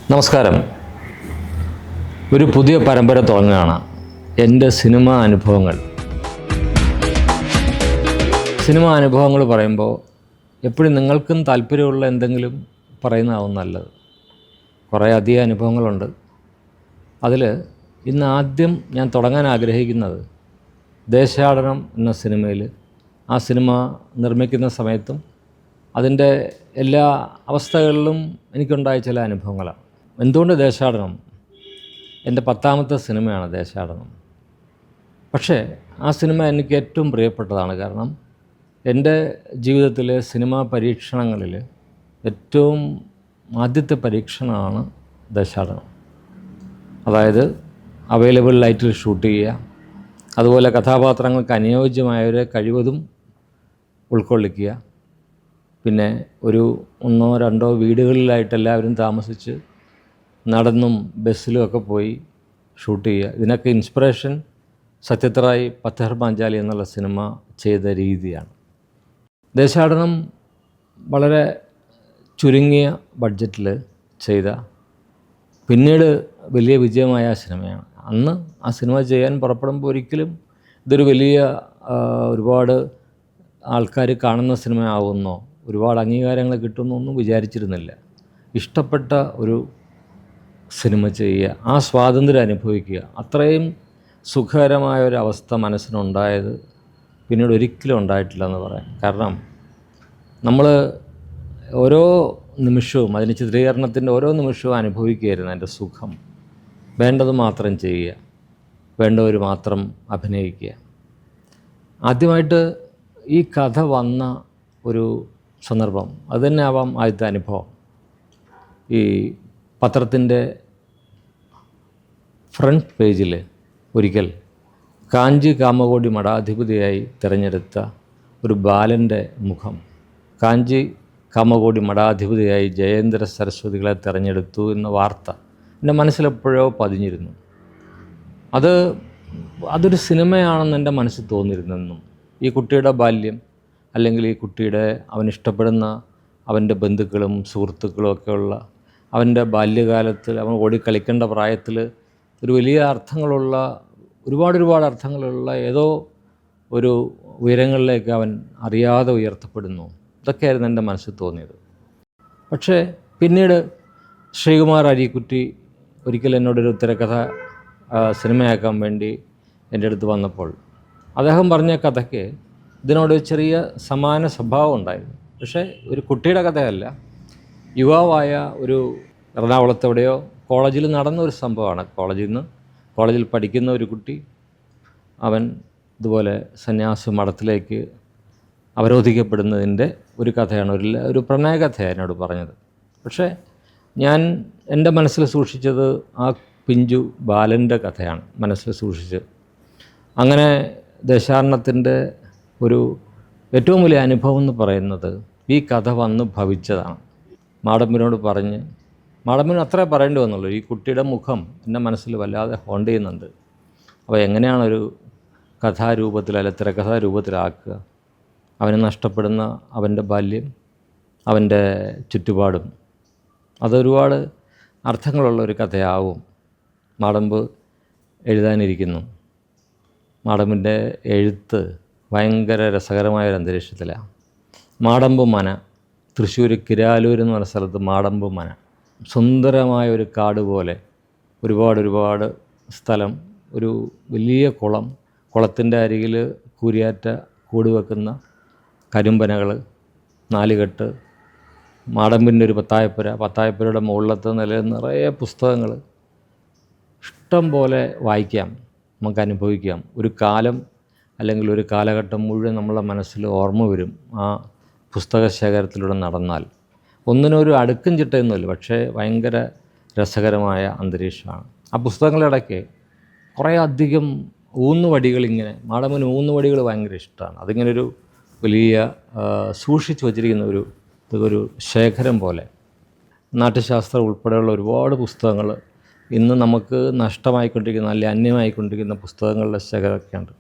നമസ്കാരം. ഒരു പുതിയ പരമ്പര തുടങ്ങുകയാണ്. എൻ്റെ സിനിമാ അനുഭവങ്ങൾ. സിനിമാ അനുഭവങ്ങൾ പറയുമ്പോൾ എപ്പോഴും നിങ്ങൾക്കും താല്പര്യമുള്ള എന്തെങ്കിലും പറയുന്നതാവും നല്ലത്. കുറേ അധികം അനുഭവങ്ങളുണ്ട്. അതിൽ ഇന്ന് ആദ്യം ഞാൻ തുടങ്ങാൻ ആഗ്രഹിക്കുന്നത് ദേശാടനം എന്ന സിനിമയിൽ, ആ സിനിമ നിർമ്മിക്കുന്ന സമയത്തും അതിൻ്റെ എല്ലാ അവസ്ഥകളിലും എനിക്കുണ്ടായ ചില അനുഭവങ്ങളാണ്. എന്തുകൊണ്ട് ദേശാടനം? എൻ്റെ 10ാമത്തെ സിനിമയാണ് ദേശാടനം. പക്ഷേ ആ സിനിമ എനിക്ക് ഏറ്റവും പ്രിയപ്പെട്ടതാണ്. കാരണം എൻ്റെ ജീവിതത്തിലെ സിനിമാ പരീക്ഷണങ്ങളിൽ ഏറ്റവും ആദ്യത്തെ പരീക്ഷണമാണ് ദേശാടനം. അതായത് അവൈലബിൾ ലൈറ്റിൽ ഷൂട്ട് ചെയ്യുക, അതുപോലെ കഥാപാത്രങ്ങൾക്ക് അനുയോജ്യമായവരെ കഴിവതും ഉൾക്കൊള്ളിക്കുക, പിന്നെ ഒരു 1-2 വീടുകളിലായിട്ട് എല്ലാവരും താമസിച്ച് നടന്നും ബസ്സിലും ഒക്കെ പോയി ഷൂട്ട് ചെയ്യുക. ഇതിനൊക്കെ ഇൻസ്പിറേഷൻ സത്യത്രയ് പത്ഥർ പാഞ്ചാലി എന്നുള്ള സിനിമ ചെയ്ത രീതിയാണ്. ദേശാടനം വളരെ ചുരുങ്ങിയ ബഡ്ജറ്റിൽ ചെയ്ത, പിന്നീട് വലിയ വിജയമായ സിനിമയാണ്. അന്ന് ആ സിനിമ ചെയ്യാൻ പുറപ്പെടുമ്പോൾ ഒരിക്കലും ഇതൊരു വലിയ ഒരുപാട് ആൾക്കാർ കാണുന്ന സിനിമ ആവുമെന്നോ ഒരുപാട് അംഗീകാരങ്ങൾ കിട്ടുമെന്നൊന്നും വിചാരിച്ചിരുന്നില്ല. ഇഷ്ടപ്പെട്ട ഒരു സിനിമ ചെയ്യുക, ആ സ്വാതന്ത്ര്യം അനുഭവിക്കുക, അത്രയും സുഖകരമായ ഒരവസ്ഥ മനസ്സിനുണ്ടായത് പിന്നീട് ഒരിക്കലും ഉണ്ടായിട്ടില്ലെന്ന് പറയാം. കാരണം നമ്മൾ ഓരോ നിമിഷവും അതിന് ചിത്രീകരണത്തിൻ്റെ ഓരോ നിമിഷവും അനുഭവിക്കുകയായിരുന്നു അതിൻ്റെ സുഖം. വേണ്ടത് മാത്രം ചെയ്യുക, വേണ്ടവർ മാത്രം അഭിനയിക്കുക. ആദ്യമായിട്ട് ഈ കഥ വന്ന ഒരു സന്ദർഭം അത് തന്നെ ആവാം ആദ്യത്തെ അനുഭവം. ഈ പത്രത്തിൻ്റെ ഫ്രണ്ട് പേജിൽ ഒരിക്കൽ കാഞ്ചി കാമകോടി മഠാധിപതിയായി തിരഞ്ഞെടുത്ത ഒരു ബാലൻ്റെ മുഖം, കാഞ്ചി കാമകോടി മഠാധിപതിയായി ജയേന്ദ്ര സരസ്വതികളെ തിരഞ്ഞെടുത്തു എന്ന വാർത്ത എൻ്റെ മനസ്സിലെപ്പോഴോ പതിഞ്ഞിരുന്നു. അതൊരു സിനിമയാണെന്ന് എൻ്റെ മനസ്സിൽ തോന്നിയിരുന്നെന്നും, ഈ കുട്ടിയുടെ ബാല്യം അല്ലെങ്കിൽ ഈ കുട്ടിയുടെ അവനിഷ്ടപ്പെടുന്ന അവൻ്റെ ബന്ധുക്കളും സുഹൃത്തുക്കളും ഒക്കെയുള്ള അവൻ്റെ ബാല്യകാലത്തിൽ അവൻ ഓടിക്കളിക്കേണ്ട പ്രായത്തിൽ ഒരു വലിയ അർത്ഥങ്ങളുള്ള ഒരുപാട് അർത്ഥങ്ങളുള്ള ഏതോ ഒരു ഉയരങ്ങളിലേക്ക് അവൻ അറിയാതെ ഉയർത്തപ്പെടുന്നു. ഇതൊക്കെയായിരുന്നു എൻ്റെ മനസ്സിൽ തോന്നിയത്. പക്ഷേ പിന്നീട് ശ്രീകുമാർ അരീക്കുറ്റി ഒരിക്കൽ എന്നോടൊരു തിരക്കഥ സിനിമയാക്കാൻ വേണ്ടി എൻ്റെ അടുത്ത് വന്നപ്പോൾ അദ്ദേഹം പറഞ്ഞ കഥയ്ക്ക് ഇതിനോട് ചെറിയ സമാന സ്വഭാവം ഉണ്ടായിരുന്നു. പക്ഷേ ഒരു കുട്ടിയുടെ കഥയല്ല, യുവാവായ ഒരു എറണാകുളത്തെവിടെയോ കോളേജിൽ നടന്ന ഒരു സംഭവമാണ്. കോളേജിൽ പഠിക്കുന്ന ഒരു കുട്ടി, അവൻ ഇതുപോലെ സന്യാസ മഠത്തിലേക്ക് അവരോധിക്കപ്പെടുന്നതിൻ്റെ ഒരു കഥയാണ്, ഒരു പ്രണയകഥയാണ് എന്നോട് പറഞ്ഞത്. പക്ഷേ ഞാൻ എൻ്റെ മനസ്സിൽ സൂക്ഷിച്ചത് ആ പിഞ്ചു ബാലൻ്റെ കഥയാണ് മനസ്സിൽ സൂക്ഷിച്ചത്. അങ്ങനെ ദേശാടനത്തിൻ്റെ ഒരു ഏറ്റവും വലിയ അനുഭവം എന്ന് പറയുന്നത് ഈ കഥ വന്ന് ഭവിച്ചതാണ്. മാടമ്പനോട് പറഞ്ഞ്, മാടമ്പന് അത്രേ പറയേണ്ടി വന്നുള്ളൂ, ഈ കുട്ടിയുടെ മുഖം എൻ്റെ മനസ്സിൽ വല്ലാതെ ഹോണ്ട് ചെയ്യുന്നുണ്ട്. അപ്പോൾ എങ്ങനെയാണൊരു കഥാരൂപത്തിൽ അല്ല തിരക്കഥാരൂപത്തിലാക്കുക? അവന് നഷ്ടപ്പെടുന്ന അവൻ്റെ ബാല്യം, അവൻ്റെ ചുറ്റുപാടും, അതൊരുപാട് അർത്ഥങ്ങളുള്ള ഒരു കഥയാവും. മാടമ്പ് എഴുതാനിരിക്കുന്നു. മാടമ്പിൻ്റെ എഴുത്ത് ഭയങ്കര രസകരമായൊരു അന്തരീക്ഷത്തിലാണ്. മാടമ്പ് മന, തൃശ്ശൂർ കിരാലൂർ എന്ന് പറഞ്ഞ സ്ഥലത്ത് മാടമ്പ് മന, സുന്ദരമായ ഒരു കാട് പോലെ ഒരുപാട് സ്ഥലം, ഒരു വലിയ കുളം, കുളത്തിൻ്റെ അരികിൽ കൂരിയാറ്റ കൂട് വെക്കുന്ന കരിമ്പനകൾ, 4 കെട്ട്, മാടമ്പിൻ്റെ ഒരു പത്തായപ്പുരയുടെ മുകളിലത്തെ നിലയിൽ നിറയെ പുസ്തകങ്ങൾ, ഇഷ്ടം പോലെ വായിക്കാം, നമുക്ക് അനുഭവിക്കാം. ഒരു കാലം അല്ലെങ്കിൽ ഒരു കാലഘട്ടം മുഴുവൻ നമ്മളെ മനസ്സിൽ ഓർമ്മ വരും ആ പുസ്തക ശേഖരത്തിലൂടെ നടന്നാൽ. ഒന്നിനൊരു അടുക്കും ചിട്ടയൊന്നുമില്ല, പക്ഷേ ഭയങ്കര രസകരമായ അന്തരീക്ഷമാണ്. ആ പുസ്തകങ്ങളിടയ്ക്ക് കുറേ അധികം ഊന്നുവടികളിങ്ങനെ, മാടമ്പന് ഊന്നുവടികൾ ഭയങ്കര ഇഷ്ടമാണ്. അതിങ്ങനൊരു വലിയ സൂക്ഷിച്ച് വച്ചിരിക്കുന്ന ഒരു ശേഖരം പോലെ. നാട്യശാസ്ത്രം ഉൾപ്പെടെയുള്ള ഒരുപാട് പുസ്തകങ്ങൾ ഇന്ന് നമുക്ക് നഷ്ടമായിക്കൊണ്ടിരിക്കുന്ന അല്ലെങ്കിൽ അന്യമായിക്കൊണ്ടിരിക്കുന്ന പുസ്തകങ്ങളുടെ ശേഖരമൊക്കെയുണ്ട്.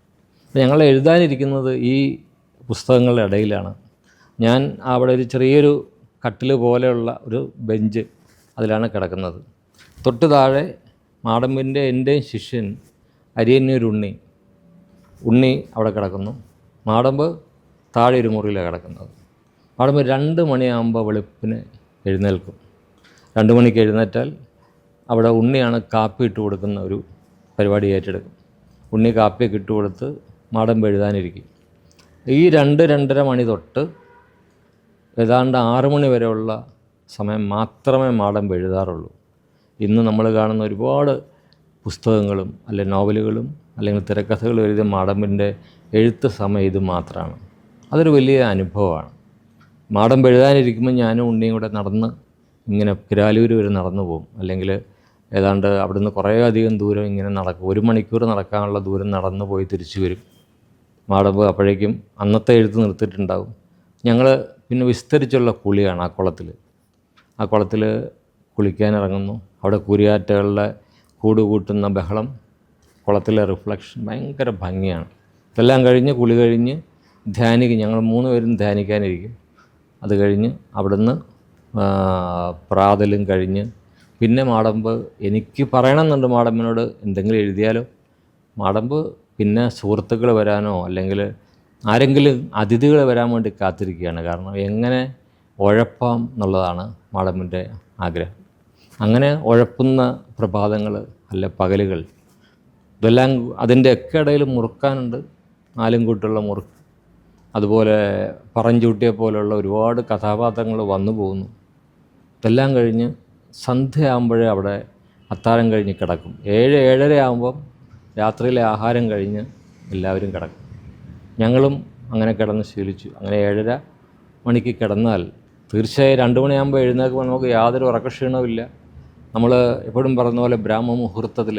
അപ്പോൾ ഞങ്ങൾ എഴുതാനിരിക്കുന്നത് ഈ പുസ്തകങ്ങളുടെ ഇടയിലാണ്. ഞാൻ അവിടെ ഒരു ചെറിയൊരു കട്ടിൽ പോലെയുള്ള ഒരു ബെഞ്ച് അതിലാണ് കിടക്കുന്നത്. തൊട്ട് താഴെ മാടമ്പിൻ്റെ എൻ്റെയും ശിഷ്യൻ അരിയന്നൂരുണ്ണി അവിടെ കിടക്കുന്നു. മാടമ്പ് താഴെ ഒരു മുറിയിലാണ് കിടക്കുന്നത്. മാടമ്പ് 2 മണിയാകുമ്പോൾ വെളുപ്പിന് എഴുന്നേൽക്കും. 2 മണിക്ക് എഴുന്നേറ്റാൽ അവിടെ ഉണ്ണിയാണ് കാപ്പി ഇട്ട് കൊടുക്കുന്ന ഒരു പരിപാടി ഏറ്റെടുക്കും. ഉണ്ണി കാപ്പിയൊക്കെ ഇട്ട് കൊടുത്ത് മാടമ്പ് എഴുതാനിരിക്കും. ഈ 2-2:30 മണി തൊട്ട് ഏതാണ്ട് 6 മണി വരെയുള്ള സമയം മാത്രമേ മാടമ്പ് എഴുതാറുള്ളൂ. ഇന്ന് നമ്മൾ കാണുന്ന ഒരുപാട് പുസ്തകങ്ങളും അല്ലെങ്കിൽ നോവലുകളും അല്ലെങ്കിൽ തിരക്കഥകളും എഴുതിയ മാടമ്പിൻ്റെ എഴുത്ത് സമയം ഇത് മാത്രമാണ്. അതൊരു വലിയ അനുഭവമാണ്. മാടമ്പ് എഴുതാനിരിക്കുമ്പോൾ ഞാനും ഉണ്ണിയും കൂടെ നടന്ന് ഇങ്ങനെ കിരാലൂർ വരെ നടന്നു പോകും. അല്ലെങ്കിൽ ഏതാണ്ട് അവിടുന്ന് കുറേ അധികം ദൂരം ഇങ്ങനെ നടക്കും. 1 മണിക്കൂർ നടക്കാനുള്ള ദൂരം നടന്നു പോയി തിരിച്ചു വരും. മാടമ്പ് അപ്പോഴേക്കും അന്നത്തെ എഴുത്ത് നിർത്തിയിട്ടുണ്ടാവും. ഞങ്ങൾ പിന്നെ വിസ്തരിച്ചുള്ള കുളിയാണ് ആ കുളത്തിൽ കുളിക്കാനിറങ്ങുന്നു. അവിടെ കുരിയാറ്റകളുടെ കൂട് കൂട്ടുന്ന ബഹളം, കുളത്തിലെ റിഫ്ലക്ഷൻ ഭയങ്കര ഭംഗിയാണ്. ഇതെല്ലാം കഴിഞ്ഞ് കുളി കഴിഞ്ഞ് ധ്യാനിക്കും. ഞങ്ങൾ 3 പേരും ധ്യാനിക്കാനിരിക്കും. അത് കഴിഞ്ഞ് അവിടുന്ന് പ്രാതലും കഴിഞ്ഞ് പിന്നെ മാടമ്പ് എനിക്ക് പറയണമെന്നുണ്ട് മാടമ്പിനോട് എന്തെങ്കിലും എഴുതിയാലോ. മാടമ്പ് പിന്നെ സുഹൃത്തുക്കൾ വരാനോ അല്ലെങ്കിൽ ആരെങ്കിലും അതിഥികൾ വരാൻ വേണ്ടി കാത്തിരിക്കുകയാണ്. കാരണം എങ്ങനെ ഉഴപ്പാം എന്നുള്ളതാണ് മാടമ്പിൻ്റെ ആഗ്രഹം. അങ്ങനെ ഉഴപ്പുന്ന പ്രഭാതങ്ങൾ അല്ല പകലുകൾ ഇതെല്ലാം അതിൻ്റെയൊക്കെ ഇടയിൽ മുറുക്കാനുണ്ട്. 4 കൂട്ടുള്ള മുറുക്ക്, അതുപോലെ പറഞ്ചൂട്ടിയെ പോലുള്ള ഒരുപാട് കഥാപാത്രങ്ങൾ വന്നു പോകുന്നു. ഇതെല്ലാം കഴിഞ്ഞ് സന്ധ്യയാകുമ്പോഴേ അവിടെ അത്താഴം കഴിഞ്ഞ് കിടക്കും. 7-7:30 ആകുമ്പം രാത്രിയിലെ ആഹാരം കഴിഞ്ഞ് എല്ലാവരും കിടക്കും. ഞങ്ങളും അങ്ങനെ കിടന്ന് ശീലിച്ചു. അങ്ങനെ 7:30 മണിക്ക് കിടന്നാൽ തീർച്ചയായും 2 മണിയാകുമ്പോൾ എഴുന്നേൽക്കുമ്പോൾ നമുക്ക് യാതൊരു ഉറക്കക്ഷീണവും ഇല്ല. നമ്മൾ എപ്പോഴും പറയുന്ന പോലെ ബ്രാഹ്മ മുഹൂർത്തത്തിൽ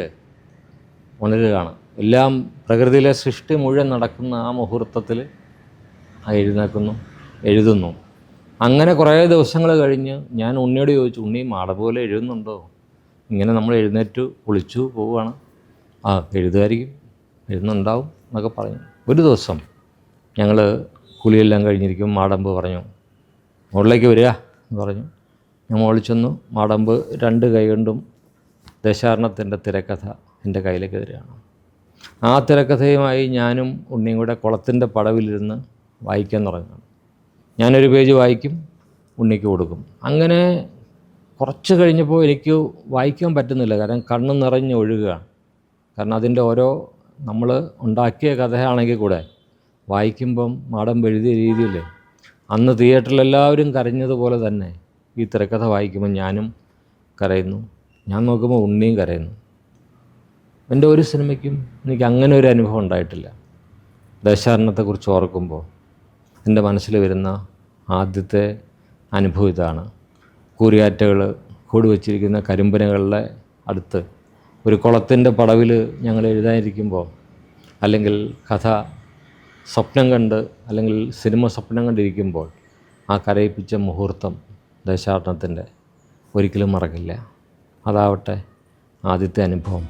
ഉണരുകയാണ്. എല്ലാം പ്രകൃതിയിലെ സൃഷ്ടി മുഴുവൻ നടക്കുന്ന ആ മുഹൂർത്തത്തിൽ എഴുന്നേൽക്കുന്നു, എഴുതുന്നു. അങ്ങനെ കുറേ ദിവസങ്ങൾ കഴിഞ്ഞ് ഞാൻ ഉണ്ണിയോട് ചോദിച്ചു, ഉണ്ണി മാടമ്പ് പോലെ എഴുതുന്നുണ്ടോ? ഇങ്ങനെ നമ്മൾ എഴുന്നേറ്റു കുളിച്ചു പോവുകയാണ്. എഴുതുമായിരിക്കും, എഴുതുന്നുണ്ടാവും എന്നൊക്കെ പറഞ്ഞു. ഒരു ദിവസം ഞങ്ങൾ കുളിയെല്ലാം കഴിഞ്ഞിരിക്കും. മാടമ്പ് പറഞ്ഞു മുകളിലേക്ക് വരിക എന്ന് പറഞ്ഞു. ഞാൻ മുകളിൽ ചെന്നു. മാടമ്പ് 2 കൈ കൊണ്ടും ദേശാടനത്തിൻ്റെ തിരക്കഥ എൻ്റെ കയ്യിലേക്ക് തരികയാണ്. ആ തിരക്കഥയുമായി ഞാനും ഉണ്ണിയും കൂടെ കുളത്തിൻ്റെ പടവിലിരുന്ന് വായിക്കാൻ തുടങ്ങുകയാണ്. ഞാനൊരു പേജ് വായിക്കും, ഉണ്ണിക്ക് കൊടുക്കും. അങ്ങനെ കുറച്ച് കഴിഞ്ഞപ്പോൾ എനിക്ക് വായിക്കാൻ പറ്റുന്നില്ല. കാരണം കണ്ണ് നിറഞ്ഞ് ഒഴുകുകയാണ്. കാരണം അതിൻ്റെ ഓരോ നമ്മൾ ഉണ്ടാക്കിയ കഥയാണെങ്കിൽ കൂടെ വായിക്കുമ്പം മാടമ്പ് എഴുതിയ രീതിയിൽ അന്ന് തിയേറ്ററിൽ എല്ലാവരും കരഞ്ഞതുപോലെ തന്നെ ഈ തിരക്കഥ വായിക്കുമ്പോൾ ഞാനും കരയുന്നു. ഞാൻ നോക്കുമ്പോൾ ഉണ്ണിയും കരയുന്നു. എൻ്റെ ഒരു സിനിമയ്ക്കും എനിക്ക് അങ്ങനെ ഒരു അനുഭവം ഉണ്ടായിട്ടില്ല. ദേശാടനത്തെക്കുറിച്ച് ഓർക്കുമ്പോൾ എൻ്റെ മനസ്സിൽ വരുന്ന ആദ്യത്തെ അനുഭവം ഇതാണ്. കൂരിയാറ്റകൾ കൂടി വച്ചിരിക്കുന്ന കരിമ്പനകളുടെ അടുത്ത് ഒരു കുളത്തിൻ്റെ പടവിൽ ഞങ്ങൾ എഴുതാനിരിക്കുമ്പോൾ, അല്ലെങ്കിൽ കഥ സ്വപ്നം കണ്ട് അല്ലെങ്കിൽ സിനിമ സ്വപ്നം കണ്ടിരിക്കുമ്പോൾ ആ കരയിപ്പിച്ച മുഹൂർത്തം ദേശാടനത്തിൻ്റെ ഒരിക്കലും മറക്കില്ല. അതാവട്ടെ ആദ്യത്തെ അനുഭവം.